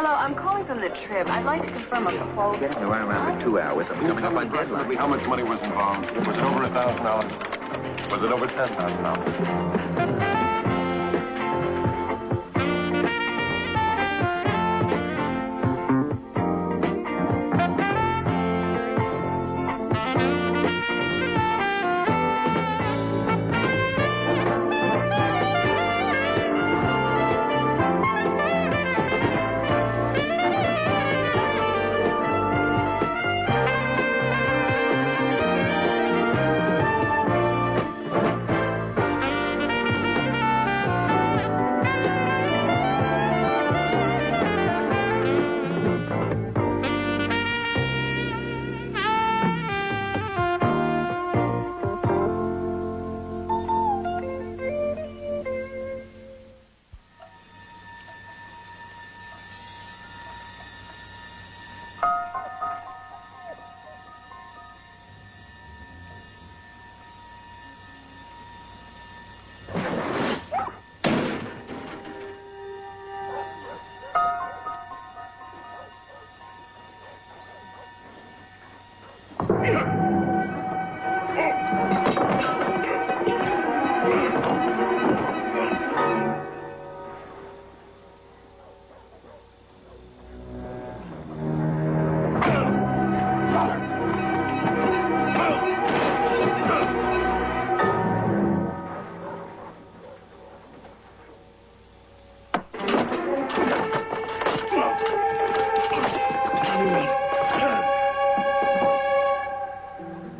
Hello, I'm calling from the Trib. I'd like to confirm a proposal. Getting around in 2 hours. I'm coming up on deadline. How much money was involved? Was it over $1,000? Was it over $10,000?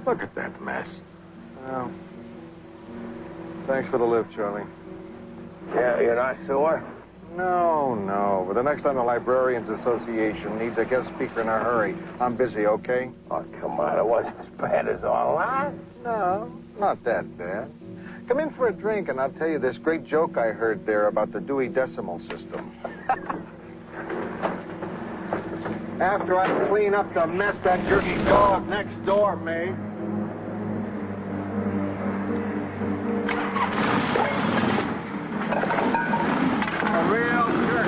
Look at that mess. Well, thanks for the lift, Charlie. Yeah, you're not sore? No. But the next time the Librarians Association needs a guest speaker in a hurry, I'm busy, okay? Oh, come on. It wasn't as bad as all that. No, not that bad. Come in for a drink, and I'll tell you this great joke I heard there about the Dewey Decimal System. After I clean up the mess that jerky dog next door made. A real jerk.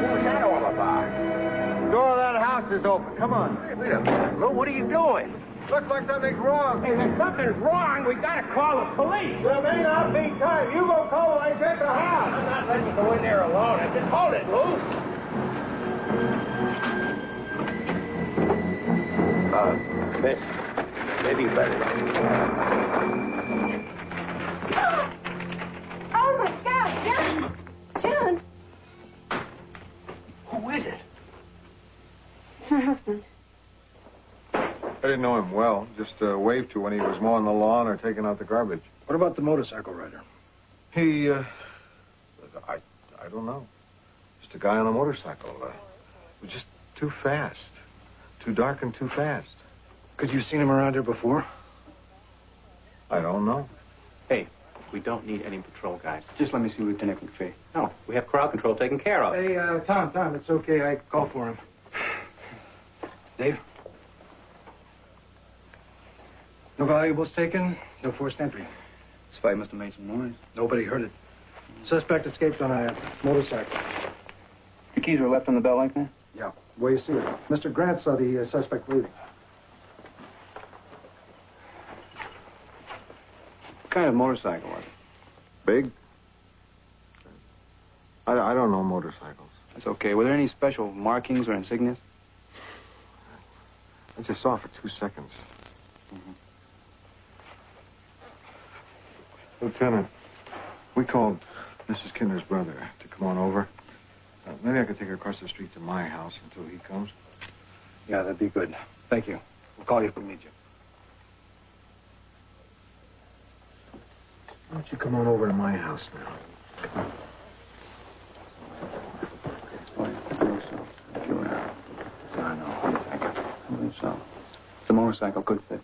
What was that all about? Door of that house is open. Come on. Hey, wait a minute, Lou. What are you doing? Looks like something's wrong. Hey, if something's wrong, we gotta call the police. There may not be time. You go call when I check the house. I'm not letting you go in there alone. I just hold it, Lou. Miss, maybe you better. Oh, my God, John! John! Who is it? It's my husband. I didn't know him well. Just waved to when he was mowing the lawn or taking out the garbage. What about the motorcycle rider? He, I don't know. Just a guy on a motorcycle. Was just too fast. Too dark and too fast. Could you seen him around here before? I don't know. Hey, we don't need any patrol guys. Just let me see Lieutenant McPhee. No, we have crowd control taken care of. Hey, Tom, it's okay. I called for him. Dave? No valuables taken, no forced entry. This fight must have made some noise. Nobody heard it. Suspect escaped on a motorcycle. Your keys were left on the belt like that? Yeah, where you see it. Mr. Grant saw the suspect leaving. What kind of motorcycle was it? Big? I don't know motorcycles. That's okay. Were there any special markings or insignias? I just saw it for 2 seconds. Mm-hmm. Lieutenant, we called Mrs. Kinder's brother to come on over. Maybe I could take her across the street to my house until he comes. Yeah, that'd be good. Thank you. We'll call you if we need you. Why don't you come on over to my house now? I know. I believe so. The motorcycle could fit.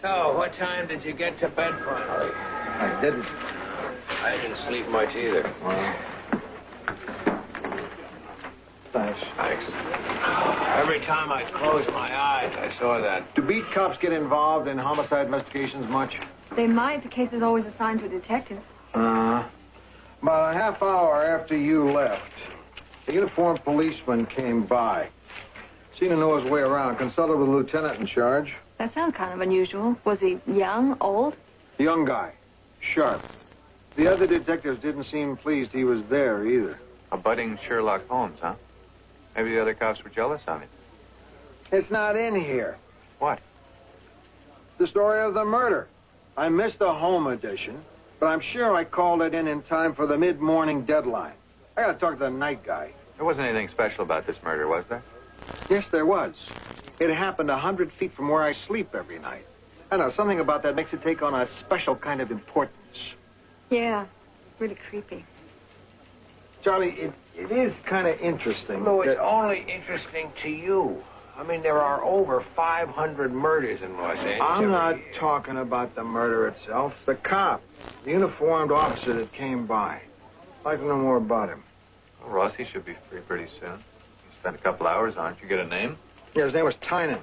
So, what time did you get to bed finally? I didn't. I didn't sleep much either. Well, thanks. Thanks. Every time I closed my eyes, I saw that. Do beat cops get involved in homicide investigations much? They might. The case is always assigned to a detective. About a half hour after you left, a uniformed policeman came by. Seemed to know his way around. Consulted with the lieutenant in charge. That sounds kind of unusual. Was he young, old? Young guy. Sharp. The other detectives didn't seem pleased he was there either. A budding Sherlock Holmes, huh? Maybe the other cops were jealous of him. It's not in here. What? The story of the murder. I missed the home edition, but I'm sure I called it in time for the mid-morning deadline. I gotta talk to the night guy. There wasn't anything special about this murder, was there? Yes, there was. It happened 100 feet from where I sleep every night. I don't know, something about that makes it take on a special kind of importance. Yeah, really creepy. Charlie, it is kind of interesting. No, it's that- only interesting to you. I mean, there are over 500 murders in Los Angeles. I'm every not year. talking about the murder itself. The cop, the uniformed officer that came by. I'd like to know more about him. Well, Rossi should be free pretty soon. You spent a couple hours on it. You get a name? Yeah, his name was Tynan.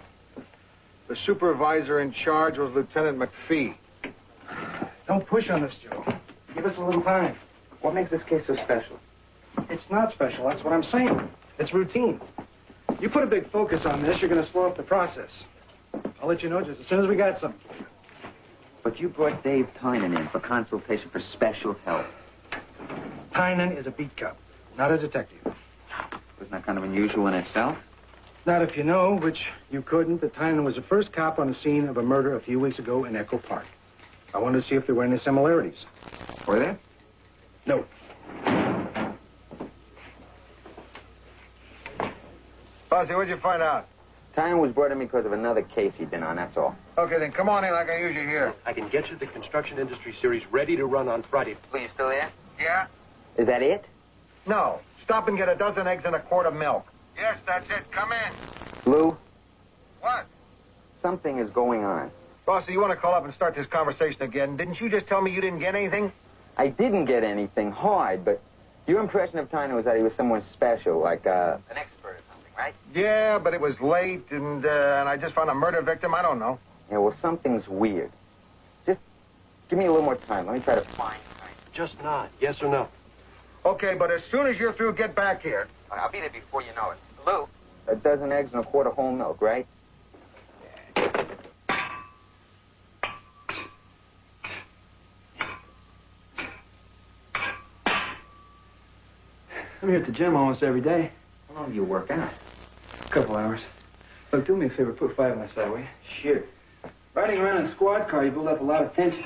The supervisor in charge was Lieutenant McPhee. Don't push on us, Joe. Give us a little time. What makes this case so special? It's not special, that's what I'm saying. It's routine. You put a big focus on this, you're going to slow up the process. I'll let you know just as soon as we got something. But you brought Dave Tynan in for consultation for special help. Tynan is a beat cop, not a detective. Wasn't that kind of unusual in itself? Not if you know, which you couldn't, that Tynan was the first cop on the scene of a murder a few weeks ago in Echo Park. I wanted to see if there were any similarities. Were there? No. Bossy, what'd you find out? Tynan was brought in because of another case he'd been on, that's all. Okay, then come on in. I can use you here. I can get you the construction industry series ready to run on Friday. Are you still there? Yeah? Is that it? No. Stop and get a dozen eggs and a quart of milk. Yes, that's it. Come in. Lou, What? something is going on. Bossy, you want to call up and start this conversation again? Didn't you just tell me you didn't get anything? I didn't get anything hard, but your impression of Tynan was that he was someone special, like an expert or something, right? Yeah, but it was late, and I just found a murder victim. I don't know. Yeah, well, something's weird. Just give me a little more time. Let me try to find Tynan. Just nod, yes or no. Okay, but as soon as you're through, get back here. I'll be there before you know it. Lou? A dozen eggs and a quart of whole milk, right? I'm here at the gym almost every day. How long do you work out? A couple hours. Look, do me a favor, put 5 on the side, will you? Sure. Riding around in a squad car, you build up a lot of tension.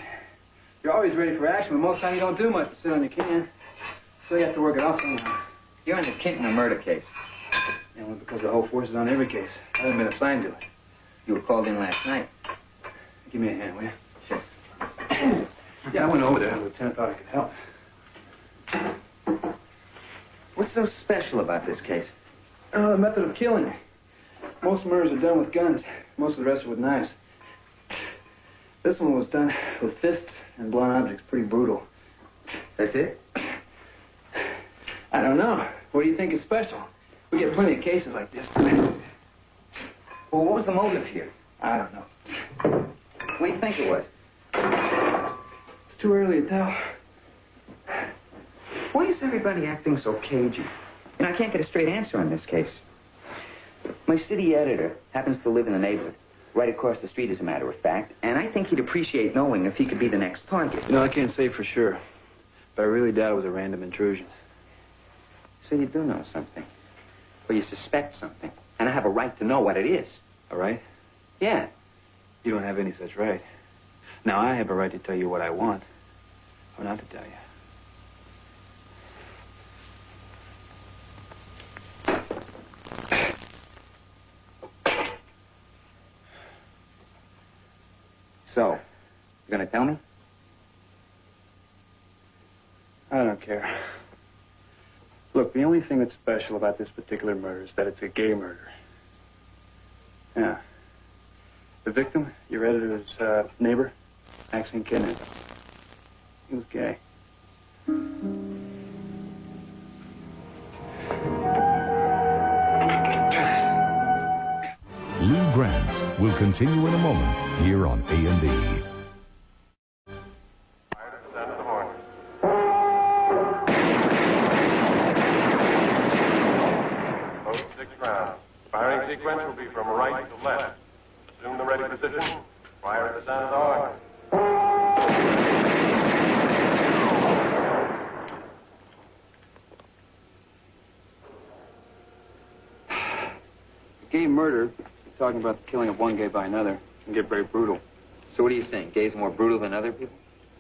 You're always ready for action, but most of the time you don't do much but sit on your can. So you have to work it off somehow. You're in the Kintner murder case. You know, because the whole force is on every case. I haven't been assigned to it. You were called in last night. Give me a hand, will you? Sure. Yeah, I went over there. The lieutenant thought I could help. What's so special about this case? The method of killing. Most murders are done with guns. Most of the rest are with knives. This one was done with fists and blunt objects. Pretty brutal. That's it? I don't know. What do you think is special? We get plenty of cases like this. Well, what was the motive here? I don't know. What do you think it was? It's too early to tell. Why is everybody acting so cagey? You know, I can't get a straight answer on this case. My city editor happens to live in the neighborhood. Right across the street, as a matter of fact. And I think he'd appreciate knowing if he could be the next target. No, I can't say for sure. But I really doubt it was a random intrusion. So you do know something. Or you suspect something. And I have a right to know what it is. All right? Yeah. You don't have any such right. Now, I have a right to tell you what I want. Or not to tell you. So, you gonna tell me? I don't care. Look, the only thing that's special about this particular murder is that it's a gay murder. Yeah. The victim, your editor's neighbor, Maxine Kidner. He was gay. Grant will continue in a moment here on A&E. Code 6 rounds. Firing sequence will be from right to left. Assume the ready position. Fire at the sound of the horn. Gay murder, talking about the killing of one gay by another, can get very brutal. So what are you saying? Gays are more brutal than other people?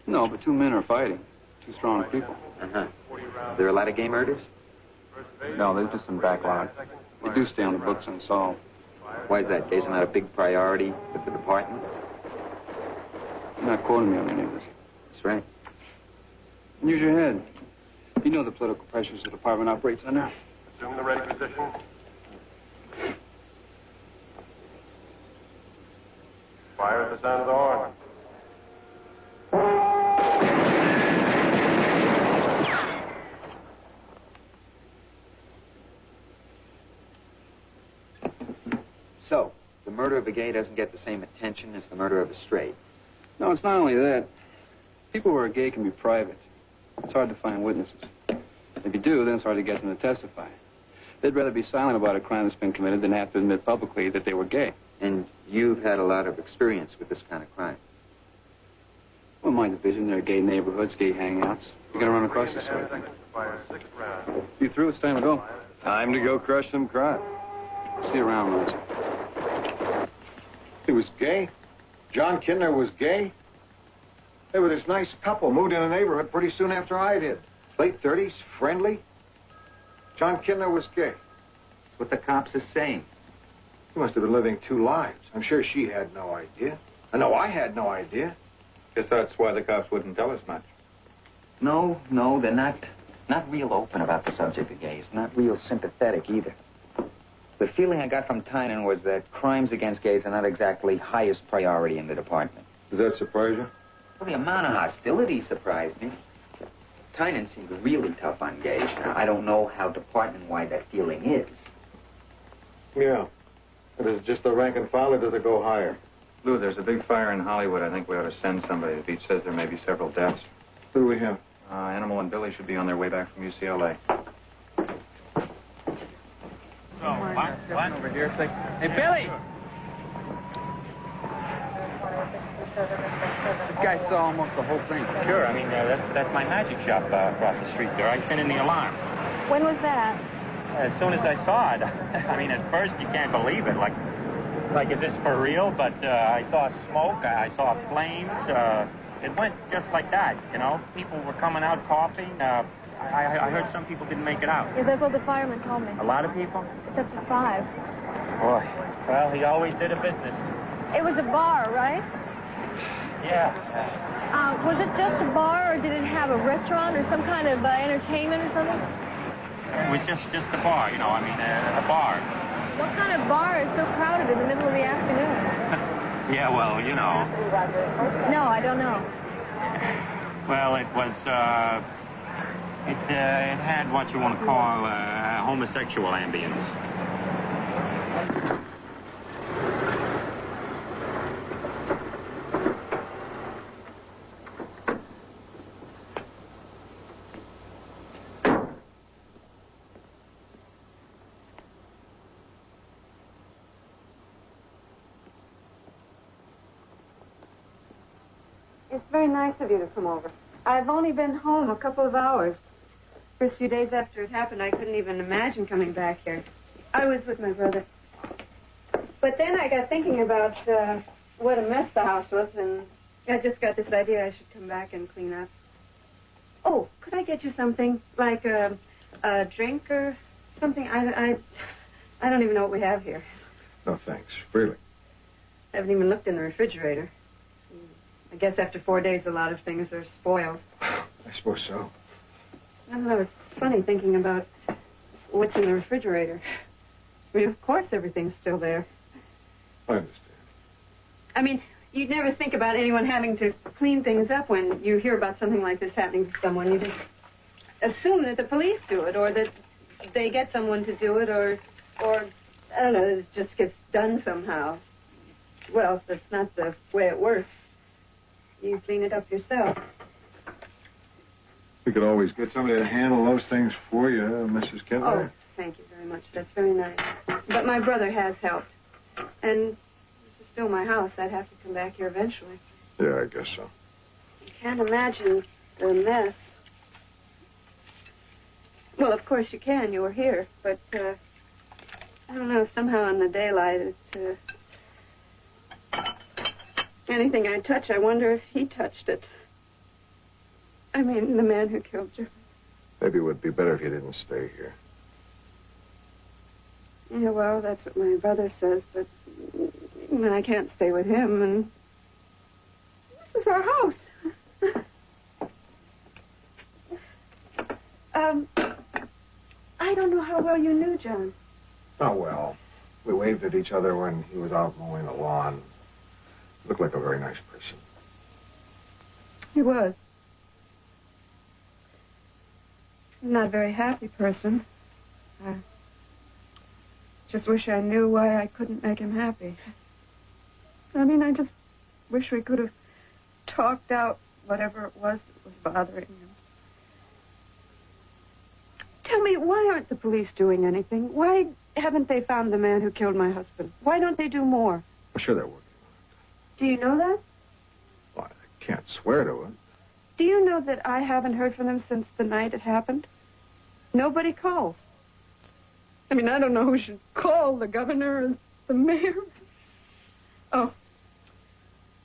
No, but two men are fighting. Two strong people. Uh-huh. Are there a lot of gay murders? No, there's just some backlog. They do stay on the books unsolved. Why is that? Gays are not a big priority with the department? You're not quoting me on any of this. That's right. Use your head. You know the political pressures the department operates under. Assume the ready position. Fire at the sound of the horn. So, the murder of a gay doesn't get the same attention as the murder of a straight. No, it's not only that. People who are gay can be private. It's hard to find witnesses. If you do, then it's hard to get them to testify. They'd rather be silent about a crime that's been committed than have to admit publicly that they were gay. And you've had a lot of experience with this kind of crime. Well, in my division, there are gay neighborhoods, gay hangouts. You're gonna run across this way. Fire 6 rounds. You through? It's time to go. Time to go crush some crime. See you around, Roger. He was gay? John Kindler was gay? They were this nice couple, moved in a neighborhood pretty soon after I did. Late 30s, friendly. John Kindler was gay. That's what the cops are saying. He must have been living two lives. I'm sure she had no idea. I know I had no idea. Guess that's why the cops wouldn't tell us much. No, they're not real open about the subject of gays. Not real sympathetic either. The feeling I got from Tynan was that crimes against gays are not exactly highest priority in the department. Does that surprise you? Well, the amount of hostility surprised me. Tynan seemed really tough on gays. Now, I don't know how department-wide that feeling is. Yeah. It is just the rank and file, or does it go higher? Lou, there's a big fire in Hollywood. I think we ought to send somebody. The beach says there may be several deaths. Who do we have? Animal and Billy should be on their way back from UCLA. What? Over here, say, hey, Billy! This guy saw almost the whole thing. Sure, I mean, that's my magic shop across the street there. I sent in the alarm. When was that? As soon as I saw it. I mean, at first you can't believe it. Like is this for real? But I saw smoke, I saw flames. It went just like that, you know? People were coming out coughing. I heard some people didn't make it out. Yeah, that's what the fireman told me. A lot of people? Except for 5. Boy, well, he always did a business. It was a bar, right? Yeah. Was it just a bar, or did it have a restaurant or some kind of entertainment or something? It was just a bar, you know, I mean, a bar. What kind of bar is so crowded in the middle of the afternoon? Yeah, well, you know. No, I don't know. Well, it was, it had what you want to call a homosexual ambience. It's very nice of you to come over. I've only been home a couple of hours. First few days after it happened, I couldn't even imagine coming back here. I was with my brother. But then I got thinking about what a mess the house was, and I just got this idea I should come back and clean up. Oh, could I get you something? Like a drink or something? I don't even know what we have here. No, thanks. Really. I haven't even looked in the refrigerator. I guess after 4 days, a lot of things are spoiled. I suppose so. I don't know. It's funny thinking about what's in the refrigerator. I mean, of course, everything's still there. I understand. I mean, you'd never think about anyone having to clean things up when you hear about something like this happening to someone. You just assume that the police do it, or that they get someone to do it, or I don't know, it just gets done somehow. Well, that's not the way it works. You clean it up yourself. We could always get somebody to handle those things for you, Mrs. Oh, Kintner. thank you very much. That's very nice. But my brother has helped. And this is still my house. I'd have to come back here eventually. Yeah, I guess so. I can't imagine the mess. Well, of course you can. You were here. But, I don't know, somehow in the daylight, it's, anything I touch, I wonder if he touched it. I mean, the man who killed you. Maybe it would be better if you didn't stay here. Yeah, well, that's what my brother says, but I can't stay with him, and this is our house. I don't know how well you knew John. Oh, well. We waved at each other when he was out mowing the lawn. Looked like a very nice person. He was. Not a very happy person. I just wish I knew why I couldn't make him happy. I mean, I just wish we could have talked out whatever it was that was bothering him. Tell me, why aren't the police doing anything? Why haven't they found the man who killed my husband? Why don't they do more? I'm sure they're working on Do you know that? it. Well, I can't swear to it. Do you know that I haven't heard from them since the night it happened? Nobody calls. I mean, I don't know who should call, the governor or the mayor. Oh,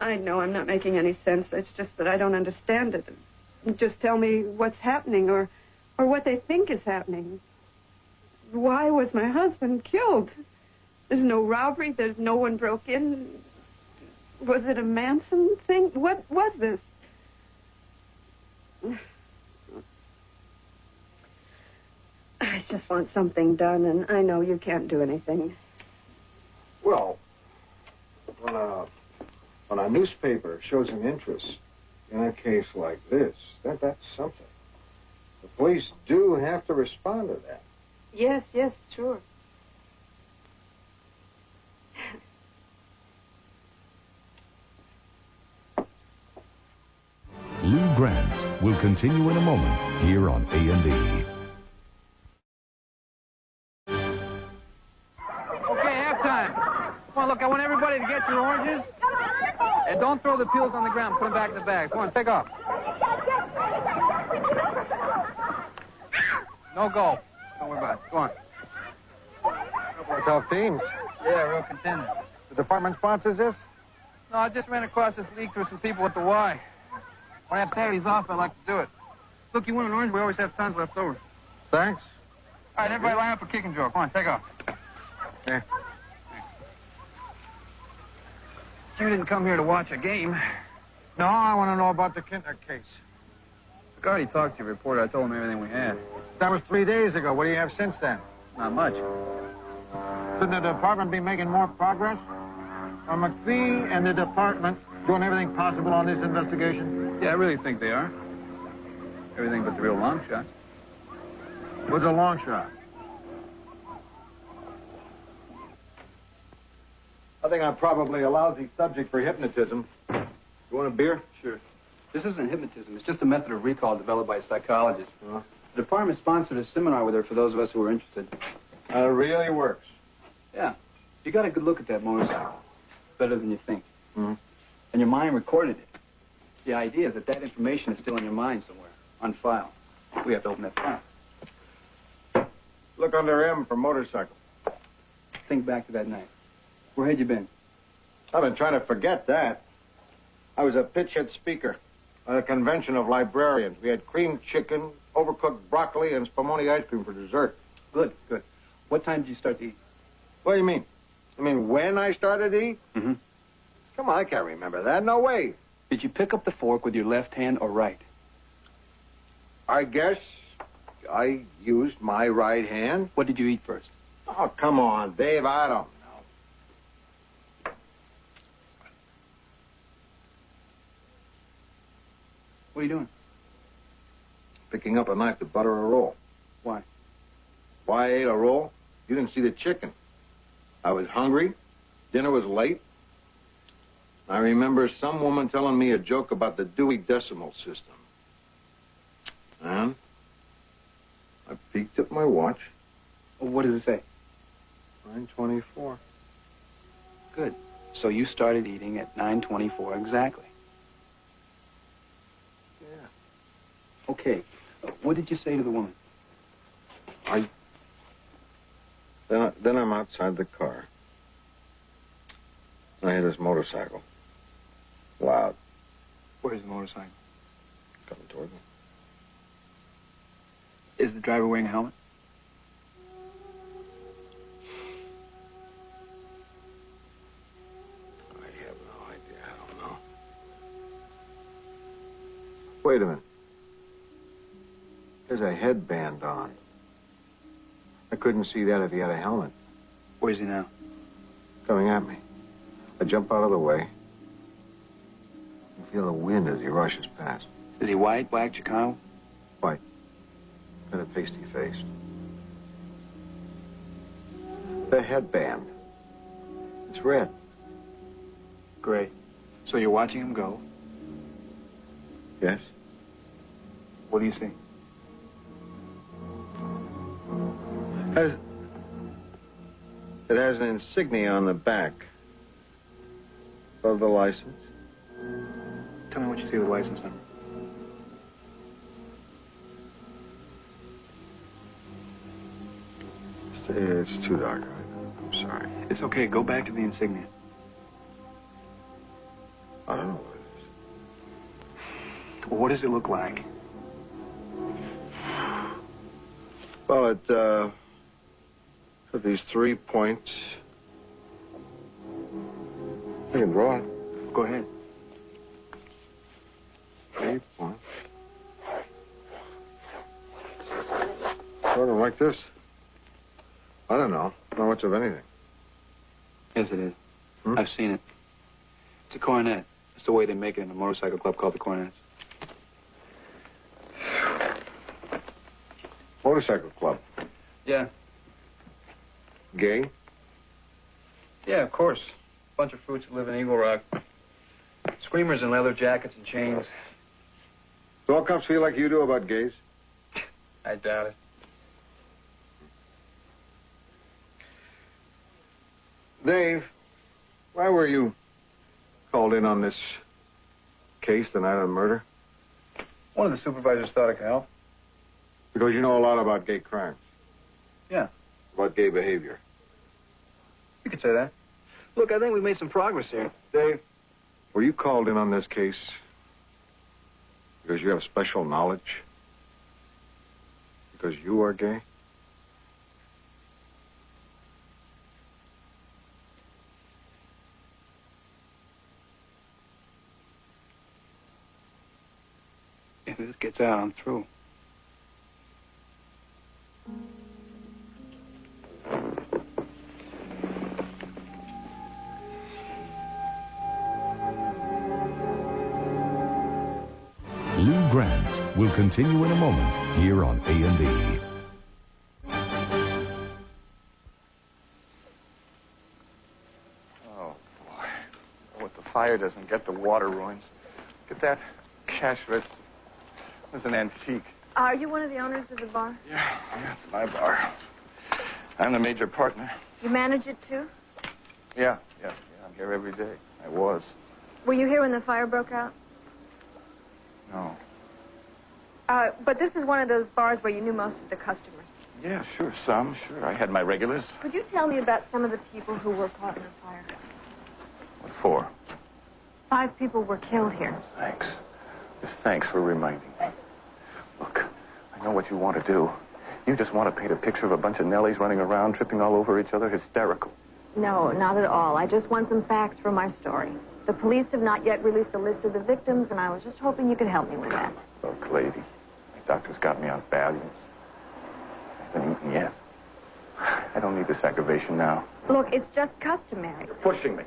I know I'm not making any sense. It's just that I don't understand it. Just tell me what's happening or what they think is happening. Why was my husband killed? There's no robbery. There's no one broke in. Was it a Manson thing? What was this? I just want something done, and I know you can't do anything. Well, when a newspaper shows an interest in a case like this, that's something. The police do have to respond to that. Yes, sure. Lou Grant will continue in a moment here on A&E. Okay, halftime. Come on, look, I want everybody to get your oranges. And don't throw the peels on the ground. Put them back in the bag. Come on, take off. No goal. Don't worry about it. Go on. Couple of tough teams. Yeah, real contender. The department sponsors this? No, I just ran across this league through some people at the Y. When I have Saturdays off, I like to do it. Look, you want an orange? We always have tons left over. Thanks. All right, everybody line up for kick and drill. Come on, take off. Yeah. You didn't come here to watch a game. No, I want to know about the Kintner case. I already talked to your reporter. I told him everything we had. That was 3 days ago. What do you have since then? Not much. Shouldn't the department be making more progress? Are McPhee and the department doing everything possible on this investigation? Yeah, I really think they are. Everything but the real long shots. What's a long shot? I think I'm probably a lousy subject for hypnotism. You want a beer? Sure. This isn't hypnotism. It's just a method of recall developed by a psychologist. The department sponsored a seminar with her for those of us who were interested. It really works. Yeah. You got a good look at that motorcycle. Better than you think. Mm-hmm. And your mind recorded it. The idea is that that information is still in your mind somewhere, on file. We have to open that file. Look under M for motorcycle. Think back to that night. Where had you been? I've been trying to forget that. I was a pitchhead speaker at a convention of librarians. We had creamed chicken, overcooked broccoli, and spumoni ice cream for dessert. Good, good. What time did you start to eat? What do you mean? You mean when I started to eat? Mm-hmm. Come on, I can't remember that. No way. Did you pick up the fork with your left hand or right? I guess I used my right hand. What did you eat first? Oh, come on, Dave. I don't know. What are you doing? Picking up a knife to butter a roll. Why? Why I ate a roll? You didn't see the chicken. I was hungry. Dinner was late. I remember some woman telling me a joke about the Dewey Decimal System. And I peeked at my watch. What does it say? 9:24. Good. So you started eating at 9:24 exactly. Yeah. Okay. What did you say to the woman? Then I'm outside the car. I hear this motorcycle. Loud. Where's the motorcycle? Coming toward me. Is the driver wearing a helmet? I have no idea. I don't know. Wait a minute. There's a headband on. I couldn't see that if he had a helmet. Where's he now? Coming at me. I jump out of the way. I feel the wind as he rushes past. Is he white, black, Chicano? White. Kind of pasty faced. The headband. It's red. Great. So you're watching him go. Yes? What do you see? It has an insignia on the back. Of the license. Tell me what you see with the license number. It's too dark. I'm sorry. It's okay. Go back to the insignia. I don't know what it is. Well, what does it look like? Well, it, got these 3 points. I can draw it. Go ahead. 3 points. Sort of like this. I don't know. Not much of anything. Yes, it is. I've seen it. It's a coronet. It's the way they make it in a motorcycle club called the Coronets. Motorcycle club. Yeah. Gay? Yeah, of course. Bunch of fruits that live in Eagle Rock. Screamers in leather jackets and chains. Do all cops feel like you do about gays? I doubt it. Dave, why were you called in on this case the night of the murder? One of the supervisors thought I could help. Because you know a lot about gay crimes. Yeah. About gay behavior. You could say that. Look, I think we've made some progress here. Dave, were you called in on this case because you have special knowledge? Because you are gay? If this gets out, I'm through. Lou Grant will continue in a moment here on A&E. Oh, boy. What the fire doesn't get, the water ruins. Get that cash register. It was an antique. Are you one of the owners of the bar? Yeah, it's my bar. I'm the major partner. You manage it, too? Yeah, I'm here every day. I was. Were you here when the fire broke out? No. But this is one of those bars where you knew most of the customers. Yeah, sure, some, sure. I had my regulars. Could you tell me about some of the people who were caught in the fire? What for? 5 people were killed here. Thanks. Just thanks for reminding me. Look, I know what you want to do. You just want to paint a picture of a bunch of Nellies running around, tripping all over each other, hysterical. No, not at all. I just want some facts for my story. The police have not yet released a list of the victims, and I was just hoping you could help me with that. Look, lady, my doctor's got me on Valiums. I haven't eaten yet. I don't need this aggravation now. Look, it's just customary. You're pushing me.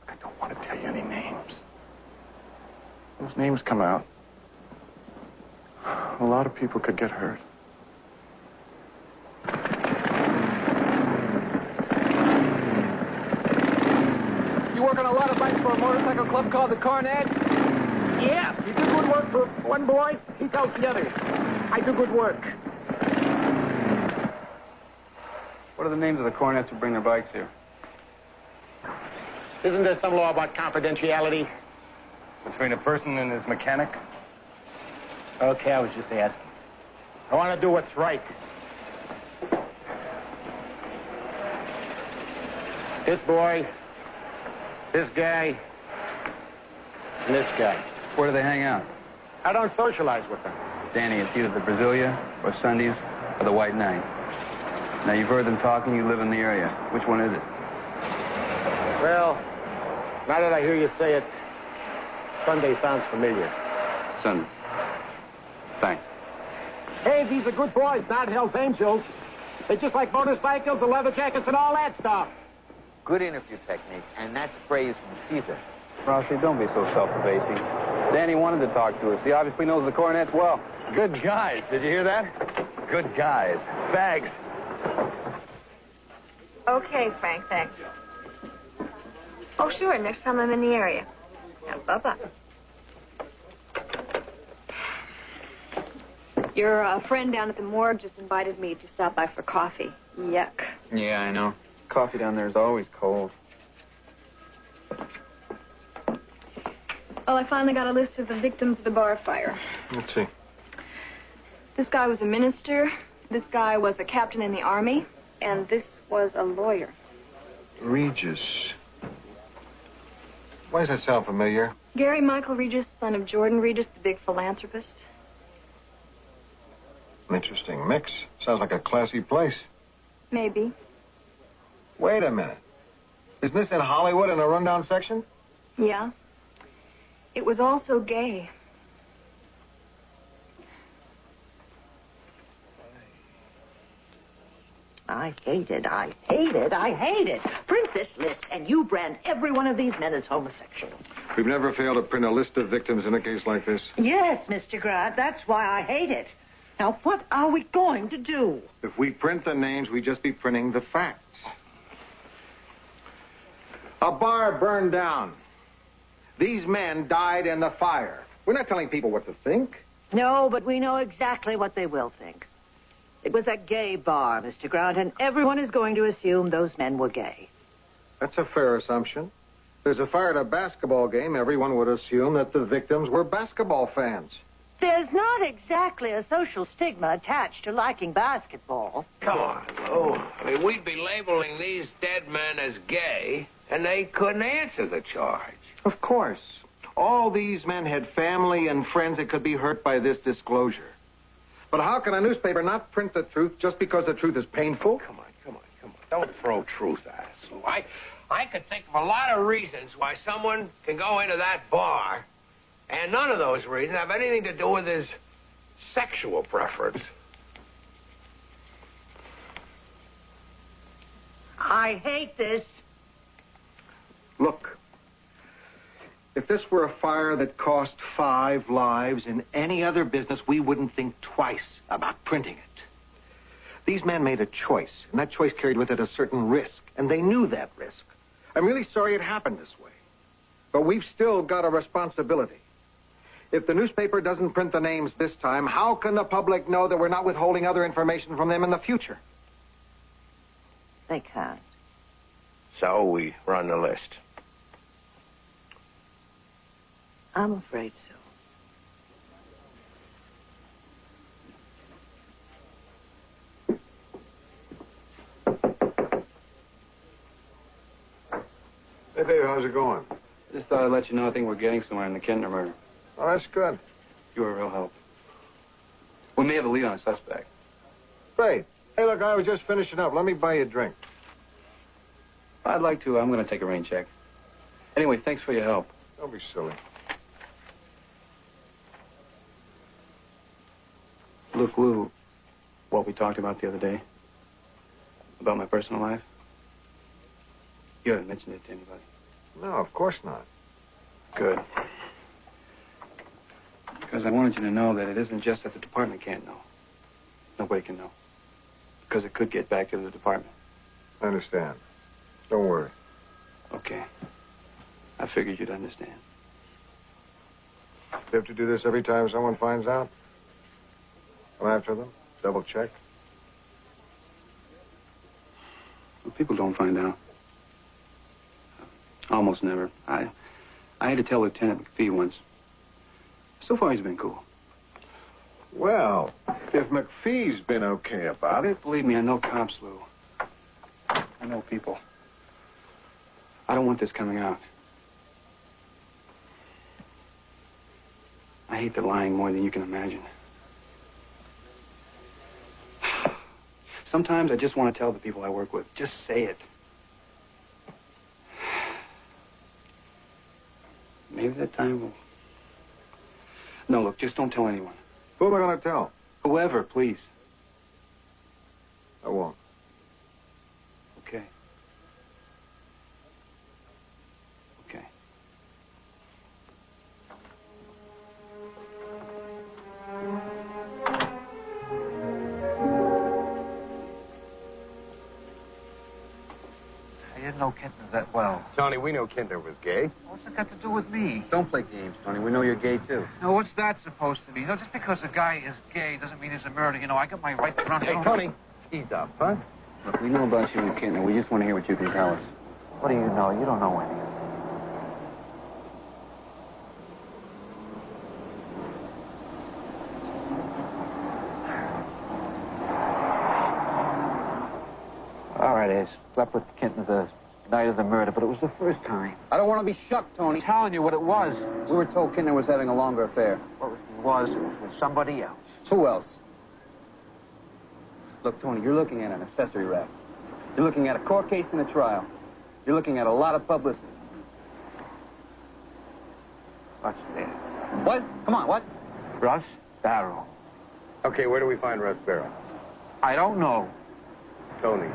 I don't want to tell you any names. Those names come out. A lot of people could get hurt. motorcycle club called the Cornets? Yeah, you do good work for one boy, he tells the others. I do good work. What are the names of the cornets who bring their bikes here? Isn't there some law about confidentiality? Between a person and his mechanic? Okay, I was just asking. I want to do what's right. This boy, this guy, and this guy. Where do they hang out? I don't socialize with them. Danny, it's either the Brasilia or Sundays or the White Knight. Now, you've heard them talking, you live in the area. Which one is it? Well, now that I hear you say it, Sunday sounds familiar. Sundays. Thanks. Hey, these are good boys, not Hell's Angels. They just like motorcycles, the leather jackets, and all that stuff. Good interview technique, and that's praise from Caesar. Rossi, don't be so self-abasing. Danny wanted to talk to us. He obviously knows the cornets well. Good guys. Did you hear that? Good guys. Bags. Okay, Frank, thanks. Oh, sure, next time I'm in the area. Now, bye-bye. Your friend down at the morgue just invited me to stop by for coffee. Yuck. Yeah, I know. Coffee down there is always cold. Well, I finally got a list of the victims of the bar fire. Let's see. This guy was a minister, this guy was a captain in the army, and this was a lawyer. Regis. Why does that sound familiar? Gary Michael Regis, son of Jordan Regis, the big philanthropist. Interesting mix. Sounds like a classy place. Maybe. Wait a minute. Isn't this in Hollywood in a rundown section? Yeah. It was also gay. I hate it. I hate it. I hate it. Print this list, and you brand every one of these men as homosexual. We've never failed to print a list of victims in a case like this. Yes, Mr. Grant. That's why I hate it. Now, what are we going to do? If we print the names, we'd just be printing the facts. A bar burned down. These men died in the fire. We're not telling people what to think. No, but we know exactly what they will think. It was a gay bar, Mr. Grant, and everyone is going to assume those men were gay. That's a fair assumption. There's a fire at a basketball game. Everyone would assume that the victims were basketball fans. There's not exactly a social stigma attached to liking basketball. Come on, Lou. I mean, we'd be labeling these dead men as gay, and they couldn't answer the charge. Of course. All these men had family and friends that could be hurt by this disclosure. But how can a newspaper not print the truth just because the truth is painful? Come on. Don't throw truth at us, Lou. I could think of a lot of reasons why someone can go into that bar, and none of those reasons have anything to do with his sexual preference. I hate this. Look, if this were a fire that cost 5 lives in any other business, we wouldn't think twice about printing it. These men made a choice, and that choice carried with it a certain risk, and they knew that risk. I'm really sorry it happened this way, but we've still got a responsibility. If the newspaper doesn't print the names this time, how can the public know that we're not withholding other information from them in the future? They can't. So we run the list. I'm afraid so. Hey, babe, how's it going? Just thought I'd let you know I think we're getting somewhere in the Kentner murder. Oh, that's good. You were a real help. We may have a lead on a suspect. Great. Hey, look, I was just finishing up. Let me buy you a drink. I'd like to. I'm going to take a rain check. Anyway, thanks for your help. Don't be silly. Look, Lou, what we talked about the other day, about my personal life, you haven't mentioned it to anybody. No, of course not. Good. Because I wanted you to know that it isn't just that the department can't know. Nobody can know. Because it could get back to the department. I understand. Don't worry. Okay. I figured you'd understand. Do you have to do this every time someone finds out? Come after them? Double check? Well, people don't find out. Almost never. I had to tell Lieutenant McPhee once. So far, he's been cool. Well, if McPhee's been okay about it... Believe me, I know cops, Lou. I know people. I don't want this coming out. I hate the lying more than you can imagine. Sometimes I just want to tell the people I work with, just say it. Maybe that time will... No, look, just don't tell anyone. Who am I going to tell? Whoever, please. I won't. Okay. Okay. I didn't know Kintner that well. Tony, we know Kintner was gay. What's it got to do with me? Don't play games, Tony. We know you're gay, too. Now, what's that supposed to mean? Just because a guy is gay doesn't mean he's a murderer. I got my right to run. Hey, Tony, ease up, huh? Look, we know about you and Kintner. We just want to hear what you can tell us. What do you know? You don't know anything. All right, I slept with Kintner the night of the murder, but it was the first time. I don't want to be shucked, Tony. I'm telling you what it was. We were told Kintner was having a longer affair. What it was with somebody else. Who else? Look, Tony, you're looking at an accessory rap. You're looking at a court case and a trial. You're looking at a lot of publicity. What's there? What? Come on, what? Russ Barrow. Okay, where do we find Russ Barrow? I don't know. Tony.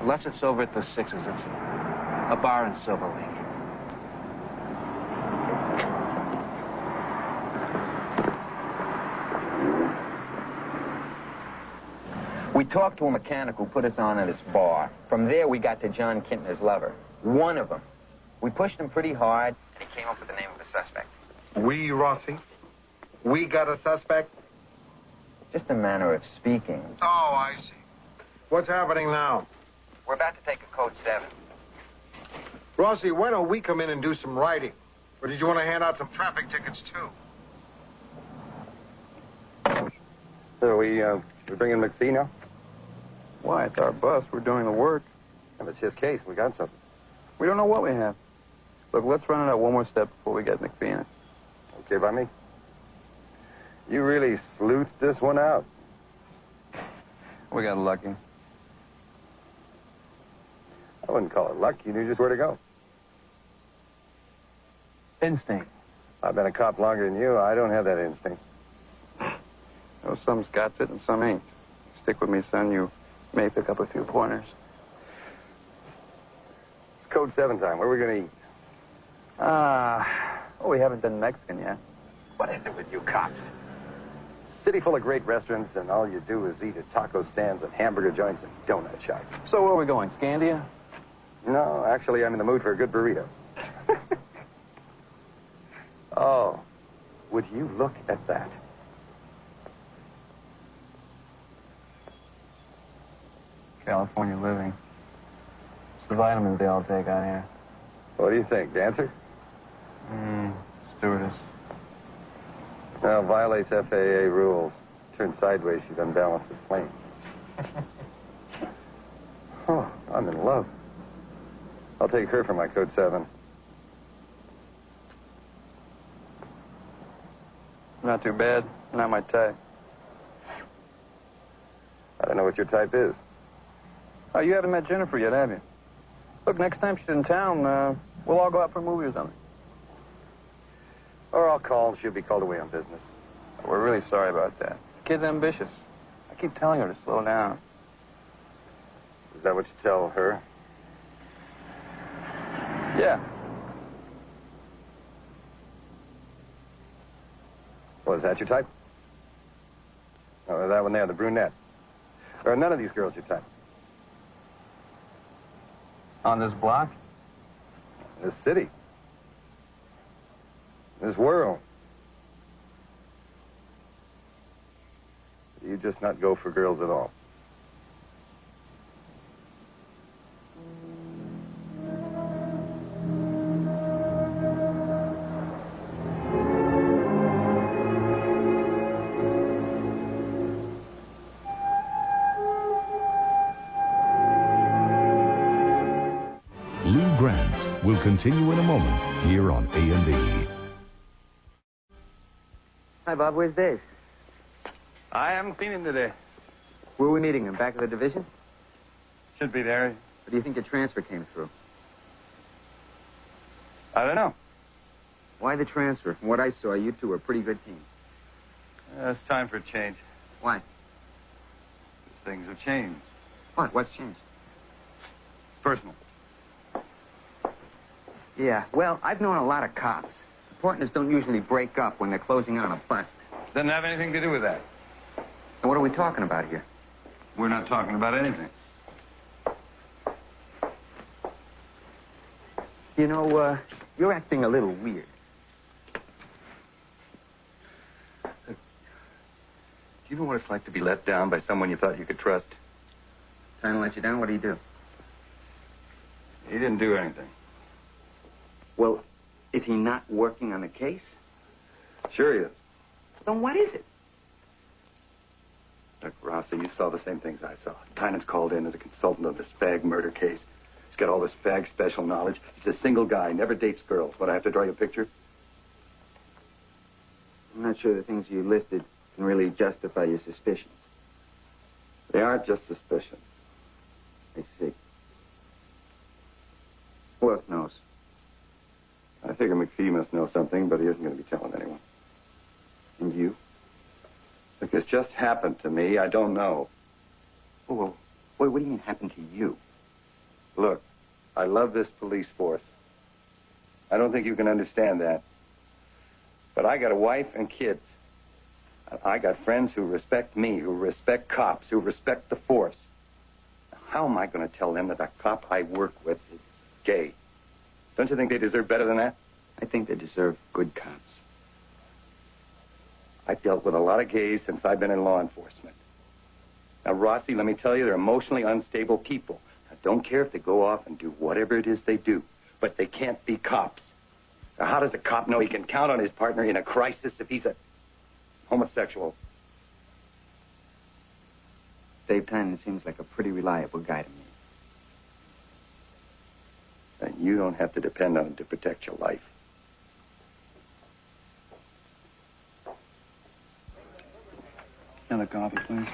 Unless it's over at the Sixes. It's a bar in Silver Lake. We talked to a mechanic who put us on at his bar. From there, we got to John Kintner's lover. One of them. We pushed him pretty hard, and he came up with the name of the suspect. We, Rossi? We got a suspect? Just a manner of speaking. Oh, I see. What's happening now? We're about to take a code 7. Rossi, why don't we come in and do some writing? Or did you want to hand out some traffic tickets, too? So we bring in McPhee now? Why? It's our bus. We're doing the work. If it's his case, we got something. We don't know what we have. Look, let's run it out one more step before we get McPhee in it. Okay by me? You really sleuthed this one out. We got lucky. I wouldn't call it luck. You knew just where to go. Instinct. I've been a cop longer than you. I don't have that instinct. Well, some's got it and some ain't. Stick with me, son. You may pick up a few pointers. It's code 7 time. Where are we going to eat? We haven't done Mexican yet. What is it with you cops? City full of great restaurants, and all you do is eat at taco stands and hamburger joints and donut shops. So where are we going, Scandia? No, actually, I'm in the mood for a good burrito. Oh, would you look at that? California living. It's the vitamins they all take out here. What do you think, dancer? Stewardess. Well, violates FAA rules. Turn sideways, she'd unbalance the plane. Oh, I'm in love. I'll take her for my code 7. Not too bad. Not my type. I don't know what your type is. Oh, you haven't met Jennifer yet, have you? Look, next time she's in town, we'll all go out for a movie or something. Or I'll call and she'll be called away on business. We're really sorry about that. The kid's ambitious. I keep telling her to slow down. Is that what you tell her? Yeah. Well, is that your type? Oh, that one there, the brunette. Or none of these girls your type? On this block? This city. This world. Do you just not go for girls at all? Lou Grant will continue in a moment here on A&E. Hi, Bob. Where's Dave? I haven't seen him today. Where are we meeting him? Back at the division? Should be there. Or do you think your transfer came through? I don't know. Why the transfer? From what I saw, you two were a pretty good team. It's time for a change. Why? Because things have changed. What? What's changed? It's personal. Yeah, well, I've known a lot of cops. Partners don't usually break up when they're closing in on a bust. Doesn't have anything to do with that. And what are we talking about here? We're not talking about anything. You know, you're acting a little weird. Do you know what it's like to be let down by someone you thought you could trust? Trying to let you down? What do you do? He didn't do anything. Well, is he not working on the case? Sure he is. Then what is it? Look, Rossi, you saw the same things I saw. Tynan's called in as a consultant of this fag murder case. He's got all this fag special knowledge. He's a single guy, never dates girls. What, I have to draw you a picture? I'm not sure the things you listed can really justify your suspicions. They aren't just suspicions. I see. Who else knows? I figure McPhee must know something, but he isn't going to be telling anyone. And you? Look, it's just happened to me. I don't know. Oh, well, boy, what do you mean happened to you? Look, I love this police force. I don't think you can understand that. But I got a wife and kids. I got friends who respect me, who respect cops, who respect the force. How am I going to tell them that a cop I work with is gay? Don't you think they deserve better than that? I think they deserve good cops. I've dealt with a lot of gays since I've been in law enforcement. Now, Rossi, let me tell you, they're emotionally unstable people. I don't care if they go off and do whatever it is they do, but they can't be cops. Now, how does a cop know he can count on his partner in a crisis if he's a homosexual? Dave Tynan seems like a pretty reliable guy to me. And you don't have to depend on him to protect your life. Another coffee, please.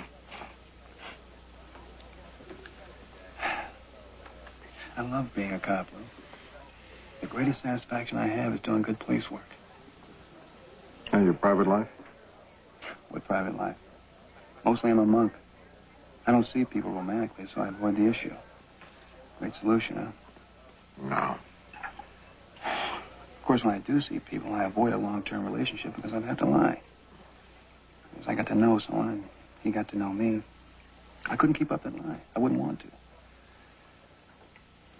I love being a cop, Lou. The greatest satisfaction I have is doing good police work. And your private life? What private life? Mostly I'm a monk. I don't see people romantically, so I avoid the issue. Great solution, huh? No. Of course, when I do see people, I avoid a long-term relationship because I'd have to lie. Because I got to know someone, and he got to know me. I couldn't keep up that lie. I wouldn't want to.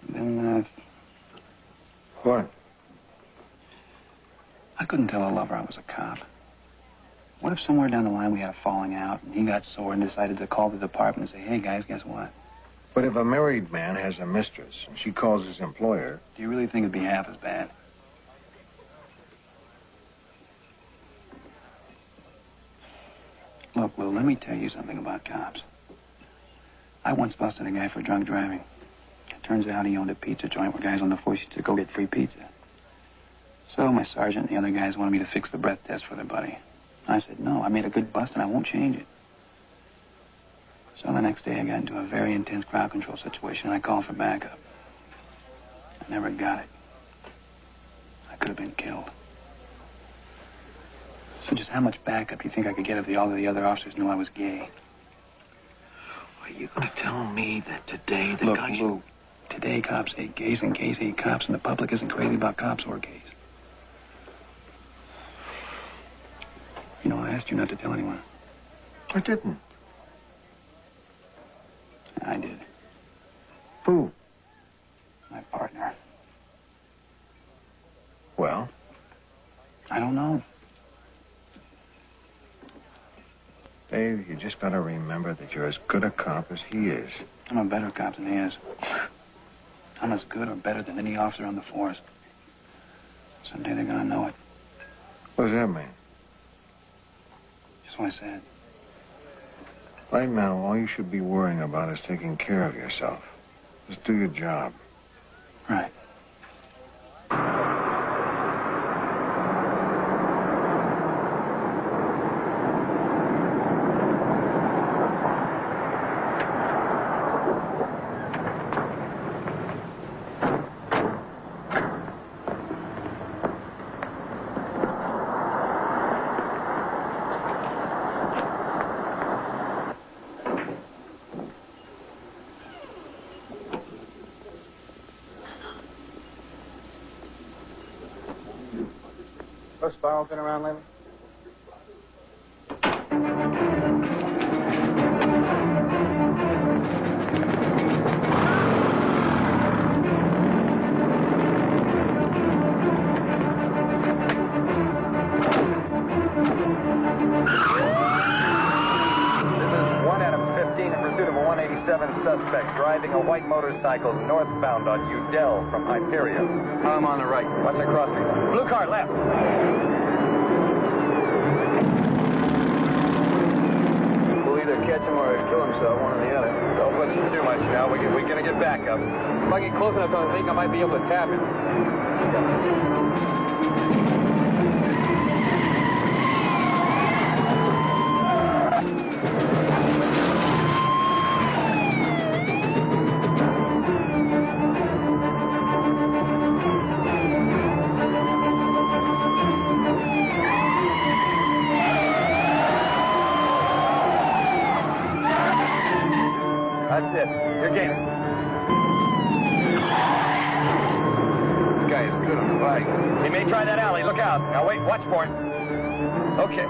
And then, What? I couldn't tell a lover I was a cop. What if somewhere down the line we had a falling out, and he got sore and decided to call the department and say, hey, guys, guess what? But if a married man has a mistress and she calls his employer... Do you really think it'd be half as bad? Look, Lou, let me tell you something about cops. I once busted a guy for drunk driving. It turns out he owned a pizza joint where guys on the force used to go get free pizza. So my sergeant and the other guys wanted me to fix the breath test for their buddy. I said, no, I made a good bust and I won't change it. So the next day I got into a very intense crowd control situation and I called for backup. I never got it. I could have been killed. So just how much backup do you think I could get if all of the other officers knew I was gay? Are you going to tell me that today the Look, guys... Lou, today cops hate gays and gays hate cops and the public isn't crazy about cops or gays. You know, I asked you not to tell anyone. I didn't. I did. Who? My partner. I don't know. Dave, you just gotta remember that you're as good a cop as he is. I'm a better cop than he is. I'm as good or better than any officer on the force. Someday they're gonna know it. What does that mean? Just what I said. Right now, all you should be worrying about is taking care of yourself. Just do your job. Right. Has Sparrow been around lately? Suspect driving a white motorcycle northbound on Udell from Hyperion. I'm on the right. What's that cross street? Blue car left. We'll either catch him or kill himself, one or the other. Don't push it too much now. We're gonna get back up. If I get close enough to him, I think I might be able to tap him. That's it. You're gaining. This guy is good on the bike. He may try that alley. Look out. Now wait. Watch for it. Okay.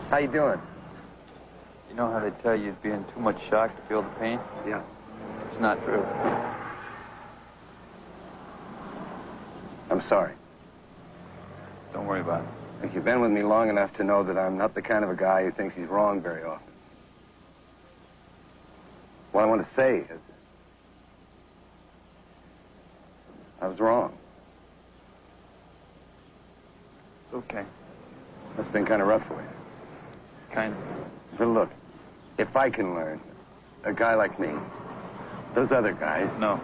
How you doing? You know how they tell you you'd be in too much shock to feel the pain? Yeah. It's not true. I'm sorry. Don't worry about it. Look, you've been with me long enough to know that I'm not the kind of a guy who thinks he's wrong very often. What I want to say is I was wrong. It's okay. That's been kind of rough for you. Kind of. But look, if I can learn, a guy like me, those other guys... No.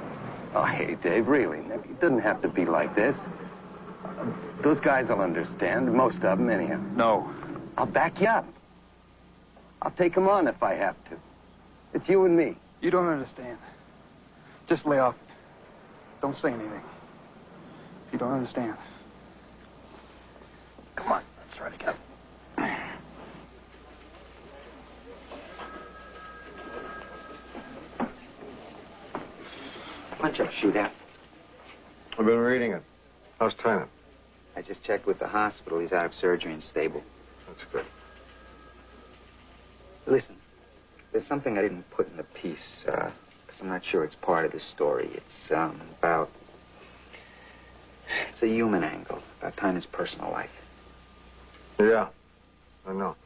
Oh, hey, Dave, really, it doesn't have to be like this. Those guys will understand, most of them anyhow. No. I'll back you up. I'll take them on if I have to. It's you and me. You don't understand. Just lay off it. Don't say anything. You don't understand. Come on, let's try to get. punch-up shootout. I've been reading it. How's Tennant? I just checked with the hospital. He's out of surgery and stable. That's good. Listen, there's something I didn't put in the piece, because I'm not sure it's part of the story. It's, about... It's a human angle, about Tynant's personal life. Yeah, I know.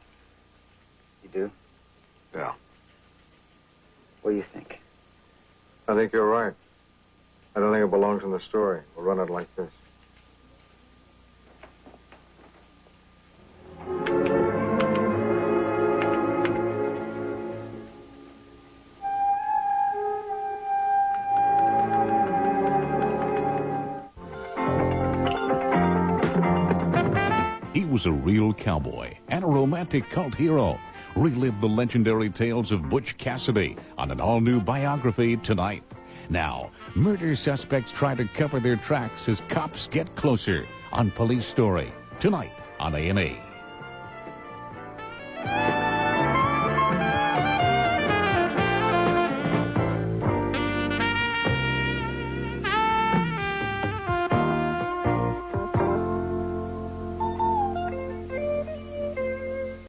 You do? Yeah. What do you think? I think you're right. I don't think it belongs in the story. We'll run it like this. He was a real cowboy and a romantic cult hero. Relive the legendary tales of Butch Cassidy on an all-new biography tonight. Now, murder suspects try to cover their tracks as cops get closer on Police Story tonight on A&E.